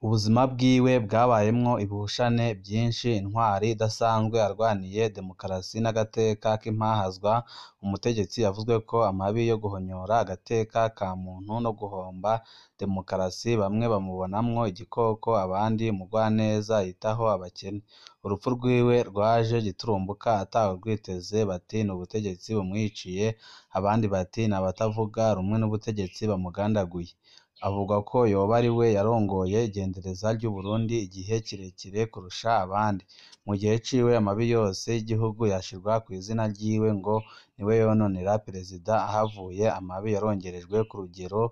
Ubuzima bwiwe bwabayemwo ibihushane byinshi, intwari idasanzwe arwaniye demokarasi n'agateka k'impahazwa. Umutegetsi yavuzwe ko amabi yo guhonyora agateka ka muntu no guhomba demokarasi, bamwe bamubonamwo igikoko, abandi umugwaneza yitaho abakene. Urupfu rwiwe rwaje giturumbuka atawe rwiteze, bati ni ubutegetsi bumwiciye, abandi bati ni abatavuga rumwe n'ubutegetsi bamugandaguye. Avuga ko yoba ari we yarongoye igendereza ry'Uburundi igihe kirekire kurusha abandi. Mu gihe ciwe amabi yose y'igihugu yashirwa kw'izina ryiwe ngo niwe yononera perezida, ahavuye amabi yarongerejwe ku rugero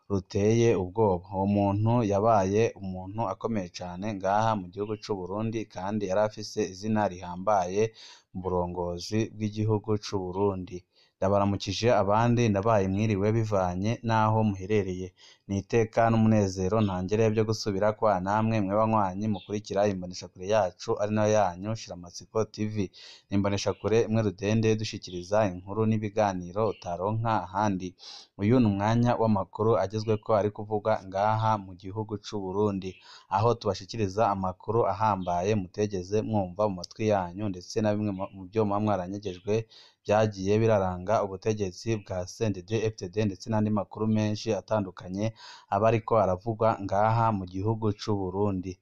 ruteye ubwoba. Uwo muntu yabaye umuntu akomeye cane ngaha mu gihugu c'Uburundi, kandi yari afise izina rihambaye mu burongozi bw'igihugu c'Uburundi. Ndabaramukije abandi ndabaye mwiriwe bivanye n'aho muherereye. Ni iteka n'umunezero ntangere vyo gusubira kwa namwe mwe banywanyi mukurikira imboneshakure yacu ari nayo yanyu Shiramatsiko TV. Ni imboneshakure imwe rudende dushikiriza inkuru n'ibiganiro utaronka ahandi. Uyu ni umwanya w'amakuru agezweko ari kuvugwa ngaha mu gihugu c'Uburundi, aho tubashikiriza amakuru ahambaye mutegeze mwumva mu matwi yanyu, ndetse na bimwe mu vyo muba mwaranyegejwe vyagiye biraranga ubutegetsi bwa CNDD-FDD, ndetse n'andi makuru menshi atandukanye aba ariko aravugwa ngaha mu gihugu c'Uburundi.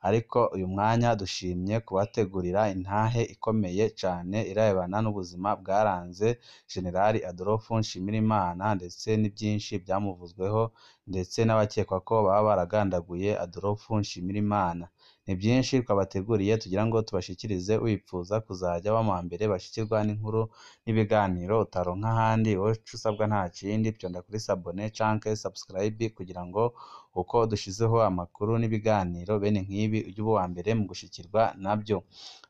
Ariko uyu mwanya dushimye kubategurira intahe ikomeye cane irebana n'ubuzima bwaranze Generali Adolphe Nshimirimana, ndetse n'ivyinshi vyamuvuzweho, ndetse n'abakekwa ko baba baragandaguye Adolphe Nshimirimana. Ni byinshi twabateguriye tugira ngo tubashikirize. Wipfuza kuzaja wama mbere bashikirwa n'inkuru n'ibiganiro utaronka ahandi, wowe ico usabwa nta kindi, vyonda kuri sabone canke subscribe kugira ngo uko dushizeho amakuru n'ibiganiro bene nk'ibi uje uba uwa mbere mu gushikirwa navyo.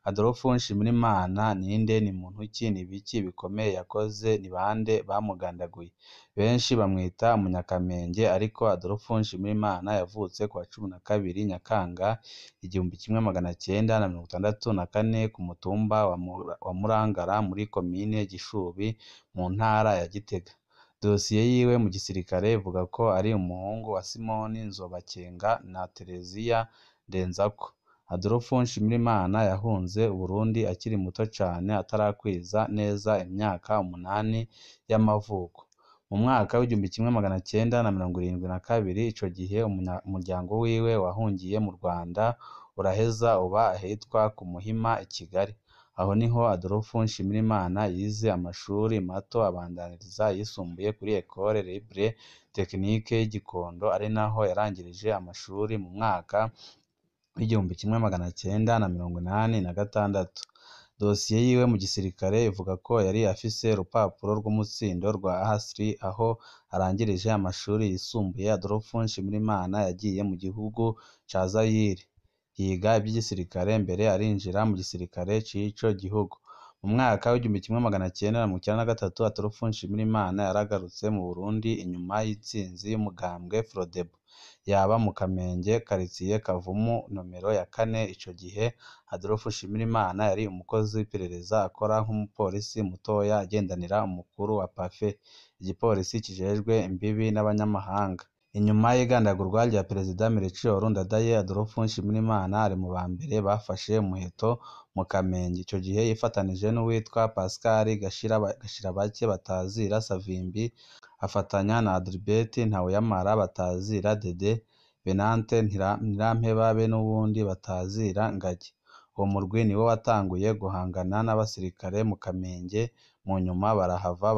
Adolphe Nshimirimana ninde? Ni muntu ki? Ni biki bikomeye yakoze? Ni bande bamugandaguye? Benshi bamwita Umunyakamenge, ariko Adolphe Nshimirimana yavutse ku wa 12 Nyakanga 1964 ku mutumba wa Murangara muri komine Gishubi mu ntara ya Gitega. Dosiye yiwe mu gisirikare ivuga ko ari umuhungu wa Simoni Nzobakenga na Tereziya Ndenzako. Adolphe Nshimirimana yahunze Uburundi akiri muto cane, atarakwiza neza imyaka 8 y'amavuko. Mu mwaka w'1972, ico gihe umuryango wiwe wahungiye mu Rwanda uraheza uba ahitwa ku Muhima i Kigali. Aho niho Adolphe Nshimirimana yize amashuri mato, abandaniriza yisumbuye kuri Ecole Libre Technique y'Igikondo, ari naho yarangirije amashuri mu mwaka w'1986. Dosiye yiwe mu gisirikare ivuga ko yari afise urupapuro rw'umutsindo rwa A3 aho arangirije amashuri yisumbuye. Adolphe Nshimirimana yagiye mu gihugu ca Zaire yiga ivy'igisirikare, mbere arinjira mu gisirikare c'ico gihugu. Mu mwaka w'1993 Adolphe Nshimirimana yaragarutse mu Burundi inyuma y'intsinzi y'umugambwe Frodebu. Yaba mu Kamenge, quartier Kavumu nomero ya 4. Ico gihe Adolphe Nshimirimana yari umukozi w'iperereza akora nk'umupolisi mutoya agendanira umukuru wa Pafe, igipolisi kijejwe imbibi n'abanyamahanga. Inyuma y'igandagurwa rya Perezida Melchior Ndadaye, Adolphe Nshimirimana ari mu bambere bafashe umuheto mu Kamenge. Ico gihe yifatanije n'uwitwa Pascal Gashirabake batazira Savimbi, afatanya na Adalbert Ntawuyamara batazira Dede, Venante Ntirampeba be n'uwundi batazira Ngagi. Uwo murwi niwo watanguye guhangana n'abasirikare mu Kamenge, mu nyuma barahava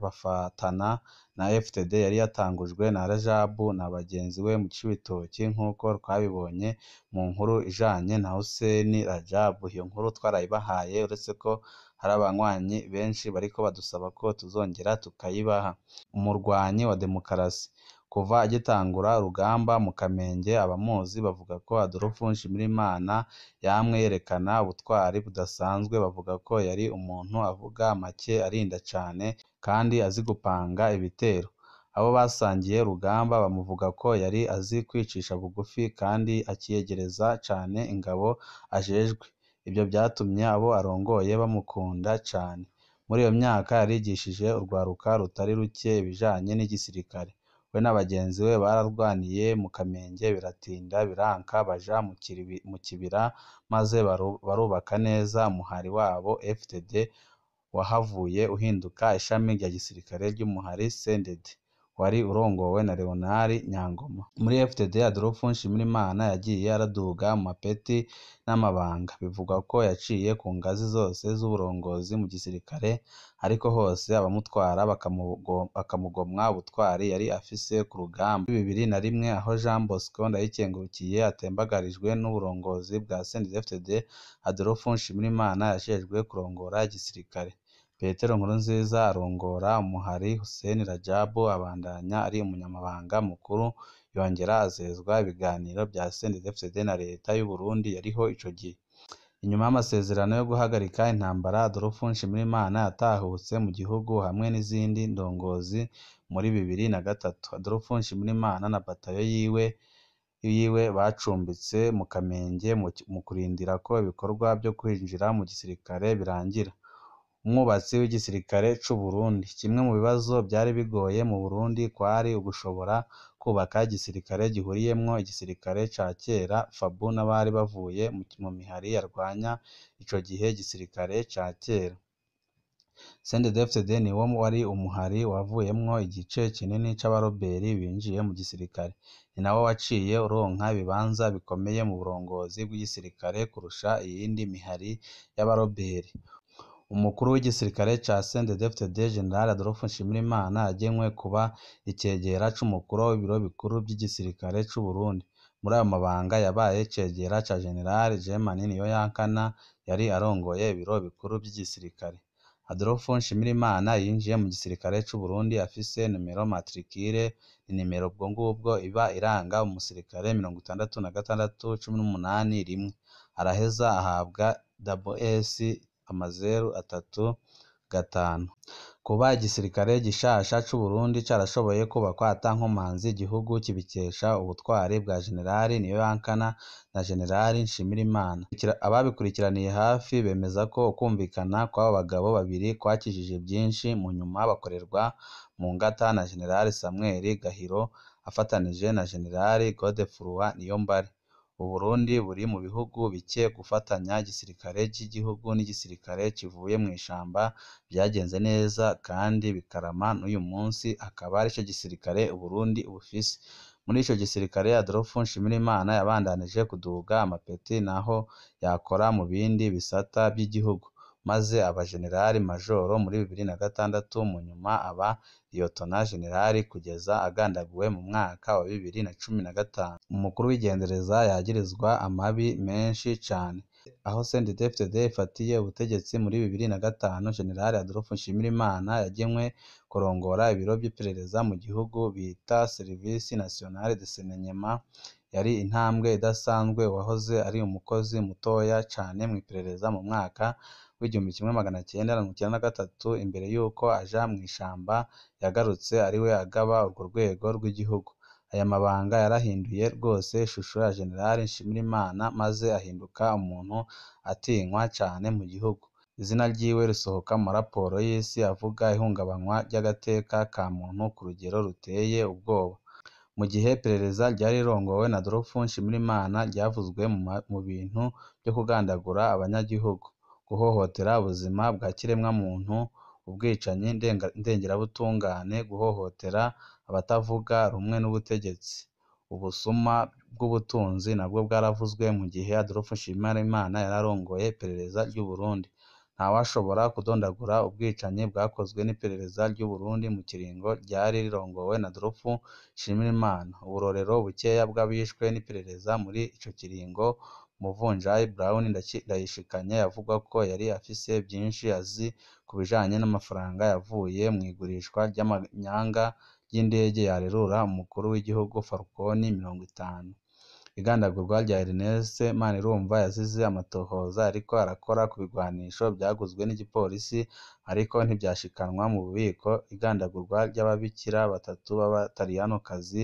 bafatana na FTD yari yatangujwe na Rajabu na bagenzi we mu Cibitoki, nk'uko twabibonye mu nkuru ijanye na Hussein Rajabu. Iyo nkuru twarayibahaye, uretse ko hari abanywanyi benshi bariko badusaba ko tuzongera tukayibaha. Umurwanyi wa demokarasi kuva agitangura urugamba mu Kamenge, abamuzi bavuga ko Adolphe Nshimirimana yamwe yerekana ubutwari budasanzwe. Bavuga ko yari umuntu avuga make, arinda cane, kandi azi gupanga ibitero. Abo basangiye urugamba bamuvuga ko yari azi kwicisha bugufi, kandi akiyegereza cane ingabo ajejwe. Ivyo vyatumye abo arongoye bamukunda cane. Muri iyo myaka yarigishije urwaruka rutari ruke ibijanye n'igisirikare. we na bagenzi be bararwaniye mu Kamenge biratinda biranka baja mu kibira maze barubaka neza umuhari wabo FDD wahavuye uhinduka ishami rya gisirikare ry'umuhari CNDD wari urongowe na Leonard Nyangoma. Muri FDD Adolphe Nshimirimana yagiye araduga mu mapeti n'amabanga, bivugwa ko yaciye ku ngazi zose z'uburongozi mu gisirikare, ariko hose abamutwara bakamugomwa ubutwari yari afise ku rugamba. Muri 2001 aho Jean Bosco Ndayikengurukiye atembagarijwe n'uburongozi bwa CNDD-FDD, Adolphe Nshimirimana yashejwe kurongora igisirikare. Petero Nkurunziza arongora umuhari, Hussein Rajabu abandanya ari umunyamabanga mukuru, yongera azezwa ibiganiro bya CNDD-FDD na leta y'u Burundi yariho ico gihe. Inyuma y'amasezerano yo guhagarika intambara, Adolphe Nshimirimana yatahutse mu gihugu hamwe n'izindi ndongozi muri 2003. Adolphe Nshimirimana na batayo yiwe bacumbitse mu Kamenge mu kurindira ko ibikorwa byo kwinjira mu gisirikare birangira. Umwubatsi w'igisirikare c'u Burundi. Kimwe mu bibazo byari bigoye mu Burundi kwari ugushobora kubaka igisirikare gihuriyemwo igisirikare ca kera FABU n'abari bavuye mu mihari yarwanya ico gihe igisirikare ca kera. CNDD-FDD niwo wari umuhari wavuyemwo igice kinini c'abaroberi binjiye mu gisirikare, ni nawo waciye uronka ibibanza bikomeye mu burongozi bw'igisirikare kurusha iyindi mihari y'abaroberi. Umukuru w'igisirikare ca CNDD-FDD General Adolphe Nshimirimana yagenywe kuba icegera c'umukuru w'ibiro bikuru by'igisirikare c'u Burundi. Muri ayo mabanga yabaye icegera ca General Germain Niyoyankana yari arongoye ibiro bikuru by'igisirikare. Adolphe Nshimirimana yinjiye mu gisirikare c'u Burundi afise numero matricule, ni nimero ubwo ngubwo iba iranga umusirikare 6618 araheza ahabwa SS 035. Kuba igisirikare gishasha c'u Burundi carashoboye kubakwa ata nkomanzi, igihugu kibikesha ubutwari bwa General Niyoyankana na General Nshimirimana. Ababikurikiraniye hafi bemeza ko ukumvikana kw'abo bagabo babiri kwakijije byinshi, mu nyuma bakorerwa mu ngata na General Samuel Gahiro afatanije na General Godefroid Niyombare. Uburundi buri mu bihugu bike gufatanya igisirikare cy'igihugu n'igisirikare kivuye mu ishamba byagenze neza kandi bikarama, n'uyu munsi akaba ari cyo gisirikare Uburundi bufise. Muri ico gisirikare Adolphe Nshimirimana yabandanije kuduga amapeti naho yakora mu bindi bisata by'igihugu, maze aba generali majoro muri 2006, mu nyuma aba liyotona generali kugeza agandaguwe mu mwaka wa 2015. Umukuru w'igendereza yagirizwa amabi menshi cane. Aho CNDD-FDD ifatiye ubutegetsi muri 2005, General Adolphe Nshimirimana yagenywe kurongora ibiro by'iperereza mu gihugu bita Service National de Renseignement. Yari intambwe idasanzwe, wahoze ari umukozi mutoya cane mu iperereza mu mwaka w'1993, imbere yuko aja mu ishamba yagarutse ariwe agaba urwo rwego rw'igihugu. Aya mabanga yarahinduye rwose ishusho ya General Nshimirimana maze ahinduka umuntu atinywa cane mu gihugu. Izina ryiwe risohoka mu raporo y'isi avuga ihungabanywa ry'agateka ka muntu ku rugero ruteye ubwoba. Mu gihe iperereza ryari rirongowe na Adolphe Nshimirimana ryavuzwe mu bintu byo kugandagura abanyagihugu, guhohotera ubuzima bwa kiremwa muntu, ubwicanyi ndengerabutungane, guhohotera abatavuga rumwe n'ubutegetsi. Ubusuma bw'ubutunzi nabwo bwaravuzwe mu gihe Adolphe Nshimirimana yararongoye iperereza ry'u Burundi. Ntawashobora kudondagura ubwicanyi bwakozwe n'iperereza ry'u Burundi mu kiringo ryari rirongowe na Adolphe Nshimirimana. Uburorero bukeya bw'abishwe n'iperereza muri ico kiringo: Muvunjayi Brown Ndayishikanye yavugwa ko yari afise byinshi azi ku bijanye n'amafaranga yavuye mu igurishwa ry'amanyanga ry'indege yarerura umukuru w'igihugu Falconi 50. Igandagurwa rya Ernest Manirumva yazize amatohoza ariko arakora ku bigwanisho byaguzwe n'igipolisi ariko ntibyashikanwa mu bubiko. Igandagurwa ry'ababikira batatu b'abataliyanokazi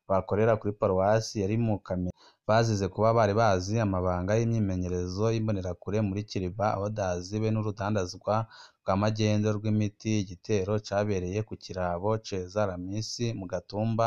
bakorera kuri paruwasi yari mu Kamenge. bazize kuba bari bazi amabanga y'imyimenyerezo y'imbonerakure muri Kiriba Orders be n'urudandazwa rwa magendu rw'imiti. Igitero cabereye ku kirabo Ceza Ramisi mu Gatumba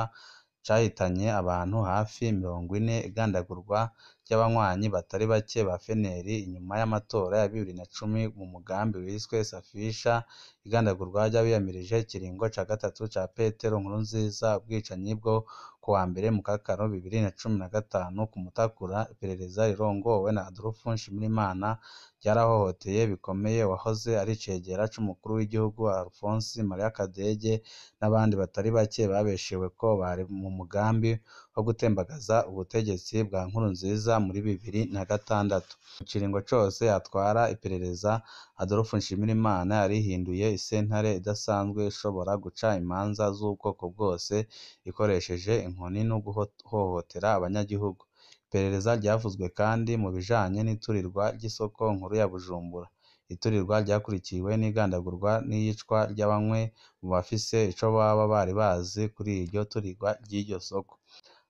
cahitanye abantu hafi 40, igandagurwa ry'abanywanyi batari bake ba FNL inyuma y'amatora ya 2010 mu mugambi wiswe Safisha, igandagurwa ry'abiyamirije ikiringo ca gatatu ca Petero Nkurunziza, ubwicanyi bwo kuwa mbere mu Kakaro 2015 ku Mutakura. Iperereza rirongowe na Adolphe Nshimirimana ryarahohoteye bikomeye uwahoze ari icegera c'umukuru w'igihugu Alphonse Maria Kadege n'abandi batari bake babeshewe ko bari mu mugambi wo gutembagaza ubutegetsi bwa Nkurunziza muri 2006. Mu kiringo cose atwara iperereza, Adolphe Nshimirimana yarihinduye isentare idasanzwe ishobora guca imanza z'ubwoko bwose ikoresheje inkoni no guhohotera abanyagihugu. Iperereza ryavuzwe kandi mu bijanye n'iturirwa ry'isoko nkuru ya Bujumbura. Iturirwa ryakurikiwe n'igandagurwa n'iyicwa ry'abamwe mu bafise ico baba bari bazi kuri iryo turirwa ry'iryo soko.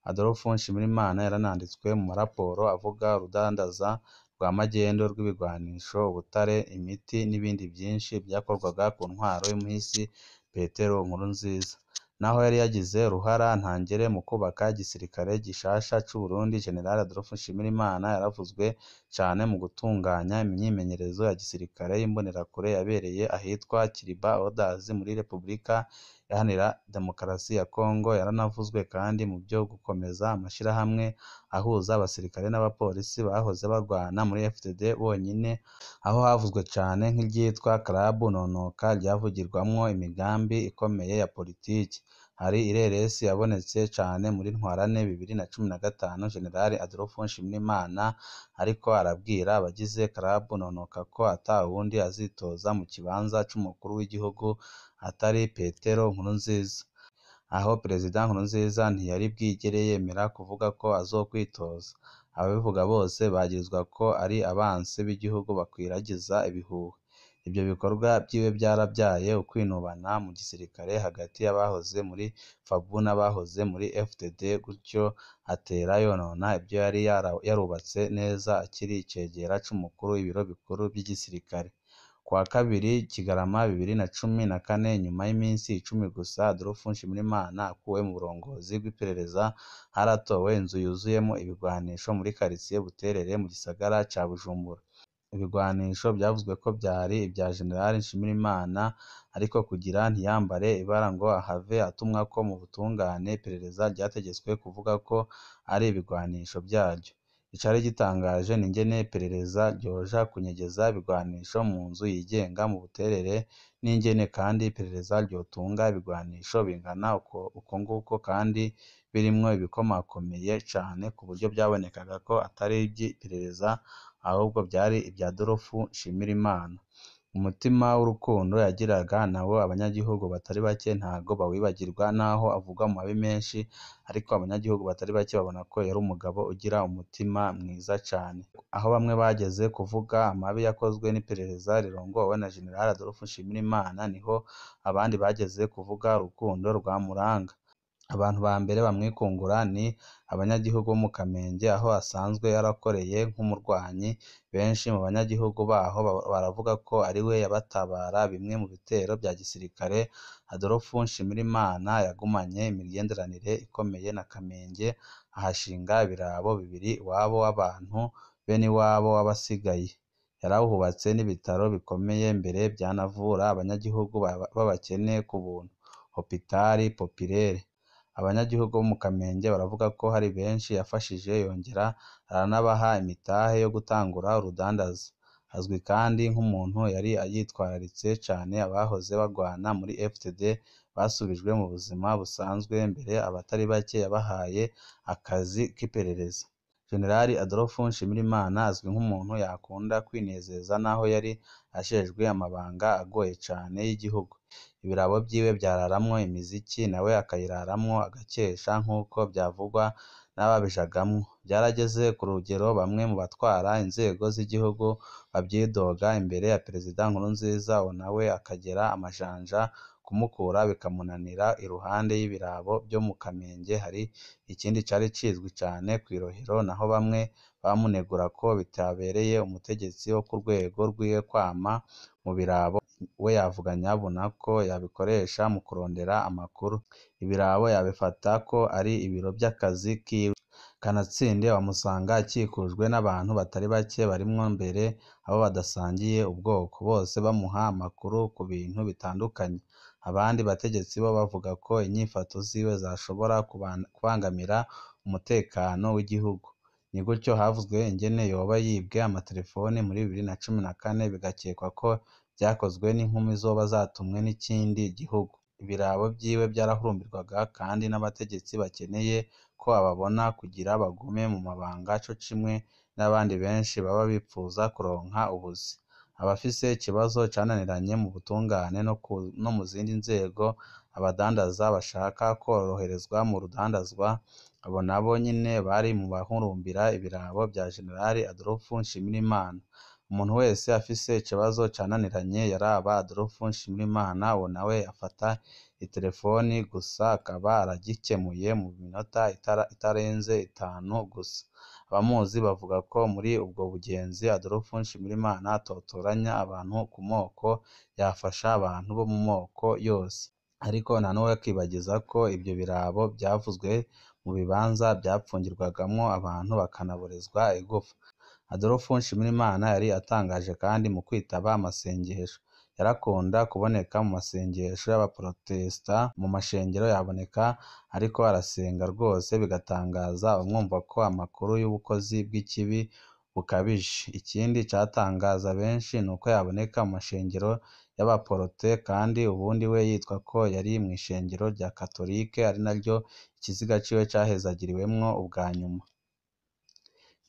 Adolphe Nshimirimana yarananditswe mu maraporo avuga urudandaza rwa magendu rw'ibigwanisho, ubutare, imiti n'ibindi vyinshi vyakorwaga ku ntwaro y'umuhisi Petero Nkurunziza. Naho yari yagize uruhara ntangere mu kubaka igisirikare gishasha c'u Burundi, General Adolphe Nshimirimana yaravuzwe cane mu gutunganya imyimenyerezo ya gisirikare y'imbonerakure yabereye ahitwa Kiriba Orders muri Repubulika Iharanira Demokarasi ya Kongo. Yaranavuzwe kandi mu byo gukomeza amashirahamwe ahuza abasirikare n'abapolisi bahoze barwana muri FDD bonyine, aho havuzwe cane nk'iryitwa Club Nonoka ryavugirwamwo imigambi ikomeye ya politiki. Hari ireresi yabonetse cane muri Ntwarante 2015, General Adolphe Nshimirimana ariko arabwira abagize Club Nonoka ko ata wundi azitoza mu kibanza c'umukuru w'igihugu atari Petero Nkurunziza. Aho Perezida Nkurunziza ntiyari bwigere yemera kuvuga ko azokwitoza. Ababivuga bose bagirizwa ko ari abansi b'igihugu bakwiragiza ibihuha. Ibyo bikorwa vyiwe vyaravyaye ukwinubana mu gisirikare hagati y'abahoze muri FABU n'abahoze muri FDD, gutyo atera yonona ibyo yari yarubatse neza akiri icegera c'umukuru w'ibiro bikuru vy'igisirikare. Kuwa kabiri Kigarama 2014, nyuma y'iminsi 10 gusa Adolphe Nshimirimana akuwe mu burongozi bw'iperereza, haratowe inzu yuzuyemo ibigwanisho muri quartier Buterere mu gisagara ca Bujumbura. Ibigwanisho byavuzwe ko byari ibya General Nshimirimana, ariko kugira ntiyambare ibara ngo ahave atumwako mu butungane, iperereza ryategetswe kuvuga ko ari ibigwanisho byaryo. Icari gitangaje ni ingene iperereza ryoja kunyegeza ibigwanisho mu nzu yigenga mu Buterere, n'ingene kandi iperereza ryotunga ibigwanisho bingana uko nguko kandi birimwo ibikomakomeye cane ku buryo byabonekaga ko atari ivy'iperereza ahubwo byari ibya Adolphe Nshimirimana. Umutima w'urukundo yagiraga nawo abanyagihugu batari bake ntago bawibagirwa, naho avugwa mu mabi menshi, ariko abanyagihugu batari bake babona ko yari umugabo ugira umutima mwiza cane. Aho bamwe bageze kuvuga amabi yakozwe n'iperereza rirongowe na General Adolphe Nshimirimana, niho abandi bageze kuvuga urukundo rwamuranga. Abantu ba mbere bamwikungura ni abanyagihugu bo mu Kamenge, aho asanzwe yarakoreye nk'umurwanyi. Benshi mu banyagihugu baho baravuga ko ari we yabatabara bimwe mu bitero bya gisirikare. Adolphe Nshimirimana yagumanye imigenderanire ikomeye na Kamenge, ahashinga ibirabo bibiri iwabo w'abantu be n'iwabo w'abasigaye. Yarawubatse n'ibitaro bikomeye mbere byanavura abanyagihugu b'abakene ku buntu, Hopitali Populaire. Abanyagihugu bo mu Kamenge baravuga ko hari benshi yafashije, yongera aranabaha imitahe yo gutangura urudandaza. Azwi kandi nk'umuntu yari yitwararitse cane abahoze bagwana muri FDD basubijwe mu buzima busanzwe, mbere abatari bake yabahaye akazi k'iperereza. General Adolphe Nshimirimana azwi nk'umuntu yakunda kwinezeza, naho yari ashejwe amabanga agoye cane y'igihugu. Ibirabo vyiwe vyararamwo imiziki, nawe akayiraramwo agakesha, nk'uko vyavugwa n'ababijagamwo. Byarageze ku rugero bamwe mu batwara inzego z'igihugu babyidoga imbere ya Perezida Nkurunziza, nawe akagera amajanja kumukura bikamunanira. Iruhande y'ibirabo byo mu Kamenge hari ikindi cari cizwi cane kw'irohero, naho bamwe bamunegura ko bitabereye umutegetsi wo ku rwego rwiwe kwama mu birabo. We yavuga nyabuna ko yabikoresha mu kurondera amakuru. Ibirabo yabifata ko ari ibiro by'akazi kiwe. Kanatsinde wamusanga akikujwe n'abantu batari bake barimwo mbere abo badasangiye ubwoko, bose bamuha amakuru ku bintu bitandukanye. Abandi bategetsi bo bavuga ko inyifato ziwe zashobora kubangamira umutekano w'igihugu. Ni gutyo havuzwe ingene yoba yibwe amatelefoni muri 2014, bigakekwa ko vyakozwe n'inkumi zoba zatumwe n'ikindi gihugu. Ibirabo vyiwe byarahurumbirwaga kandi n'abategetsi bakeneye ko ababona kugira bagume mu mabanga, co kimwe n'abandi benshi baba bipfuza kuronka ubuzi. Abafise ikibazo cananiranye mu butungane no mu zindi nzego, abadandaza bashaka kworoherezwa mu rudandazwa, abo nabo nyene bari mu bahurumbira ibirabo vya Generali Adolphe Nshimirimana. Umuntu wese afise ikibazo cananiranye yaraba Adolphe Nshimirimana, uwo nawe afata itelefoni gusa akaba aragikemuye mu minota itarenze 5 gusa. Abamuzi bavuga ko muri ubwo bugenzi Adolphe Nshimirimana atotoranya abantu ku moko, yafasha abantu bo mu moko yose. Ariko nanuwe kwibagiza ko ibyo birabo byavuzwe mu bibanza byapfungirwagamwo abantu bakanaborezwa igufa. Adolphe Nshimirimana yari atangaje kandi mu kwitaba amasengesho. Yarakunda kuboneka mu masengesho y'abaprotesta, mu mashengero yaboneka ariko arasenga rwose, bigatangaza abamwumva ko amakuru y'ubukozi bw'ikibi bukabije. Ikindi catangaza benshi nuko yaboneka mu mashengero y'abaporote, kandi ubundi we yitwa ko yari mu ishengero rya Katolike, ari naryo ikiziga ciwe cahezagiriwemwo ubwa nyuma.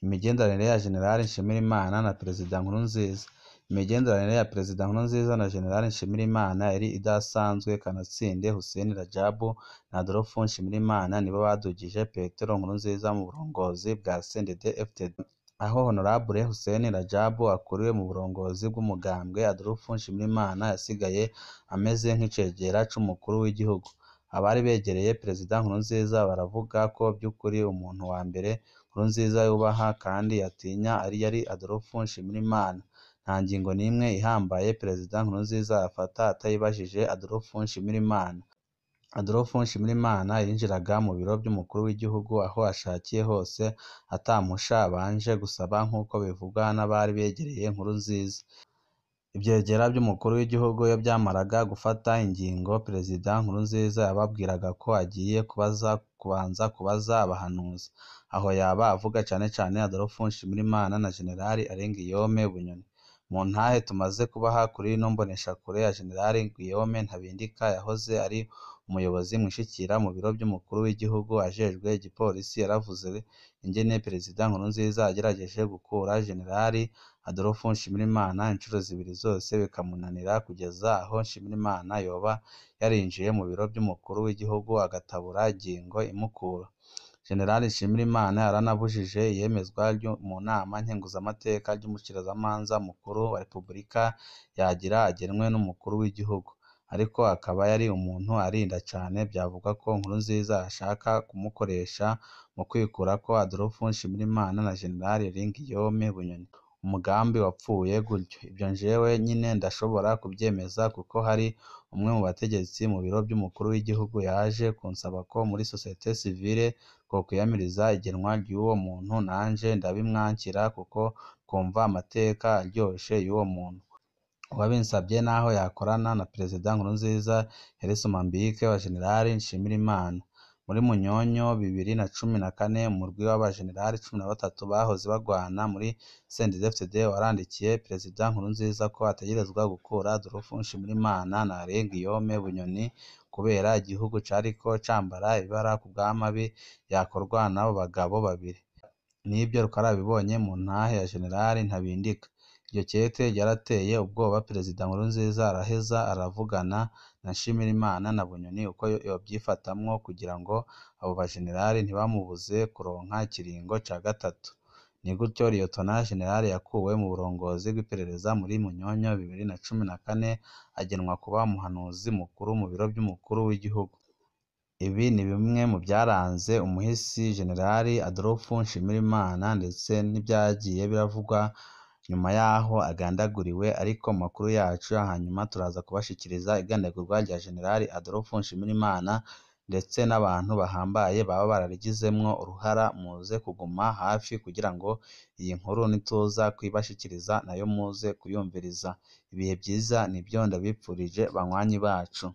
Imigenderanire ya Generali Nshimirimana na Perezida Nkurunziza. Imigenderanire ya Perezida Nkurunziza na Generali Nshimirimana yari idasanzwe. Kanatsinde Hussein Rajabu na Adolphe Nshimirimana nibo badugije Petero Nkurunziza mu burongozi bwa CNDD-FDD. Aho Honorable Hussein Rajabu akuriwe mu burongozi bw'umugambwe, Adolphe Nshimirimana yasigaye ameze nk'icegera c'umukuru w'igihugu. Abari begereye Perezida Nkurunziza baravuga ko by'ukuri umuntu wa mbere Nkurunziza yubaha kandi yatinya yari Adolphe Nshimirimana. Nta ngingo n'imwe ihambaye Perezida Nkurunziza afata atayibajije Adolphe Nshimirimana. Adolphe Nshimirimana yinjiraga mu biro by'umukuru w'igihugu aho ashakiye hose atamusha abanje gusaba, nk'uko bivugwa n'abari begereye Nkurunziza. Ivyegera by'umukuru w'igihugu iyo byamaraga gufata ingingo, Perezida Nkurunziza yababwiraga ko agiye kubanza kubaza abahanuzi. Aho yaba avuga cane cane Adolphe Nshimirimana na Generali Guillaume Bunyoni. Mu ntahe tumaze kubaha kuri ino mboneshakure ya Generali Guillaume Ntabindika, yahoze ari umuyobozi mwishikira mu biro by'umukuru w'igihugu ajejwe igipolisi, yaravuze ingene Perezida Nkurunziza agerageje gukura Generali Adolphe Nshimirimana incuro zibiri zose bikamunanira, kugeza aho Nshimirimana yoba yarinjiye mu biro by'umukuru w'igihugu agatabura ingingo imukura. Generali Nshimirimana yaranabujije iyemezwa mu nama nkenguzamateka ry'umushikirizamanza mukuru wa Repubulika yagira agenwe n'umukuru w'igihugu. Ariko akaba yari umuntu arinda cane, byavuga ko Nkurunziza ashaka kumukoresha mu kwikurako Adolphe Nshimirimana na Generali Guillaume Bunyoni. Umugambi wapfuye gutyo. Ibyo njewe nyine ndashobora kubyemeza kuko hari umwe mu bategetsi mu biro by'umukuru w'igihugu yaje kunsaba ko muri societe civile twokwiyamiriza igenwa ry'uwo muntu, nanje ndabimwankira kuko twumva amateka aryoshe y'uwo muntu. Uwabinsabye naho yakorana na Perezida Nkurunziza yari Somambike wa Generali Nshimirimana. Muri Munyonyo 2014, umurwi w'abajenerali 13 bahoze bagwana muri CNDD-FDD warandikiye Perezida Nkurunziza ko ategerezwa gukura Adolphe Nshimirimana na Guillaume Bunyoni kubera igihugu cariko cambara ibara ku bw'amabi yakorwa n'abo bagabo babiri. Nibyo rukarabibonye mu ntahe ya Generali Ntabindika. Iryo kete ryarateye ubwoba Perezida Nkurunziza araheza aravugana na Nshimirimana na Bunyoni uko yovyifatamwo kugira ngo abo bajenerali ntibamubuze kuronka ikiringo ca gatatu. Ni gutyo Liyetona Jenerali yakuwe mu burongozi bw'iperereza muri Munyonyo 2014 agenwa kuba umuhanuzi mukuru mu biro vy'umukuru w'igihugu. Ibi ni bimwe mu vyaranze umuhisi Jenerali Adolphe Nshimirimana ndetse n'ivyagiye biravugwa nyuma yaho agandaguriwe, ariko mu makuru yacu hanyuma turaza kubashikiriza igandagurwa rya Jenerali Adolphe Nshimirimana ndetse n'abantu bahambaye baba bararigizemwo uruhara. Muze kuguma hafi kugira ngo iyi nkuru nituza kuyibashikiriza nayo muze kuyumviriza. Ibihe vyiza nivyo ndabipfurije banywanyi bacu.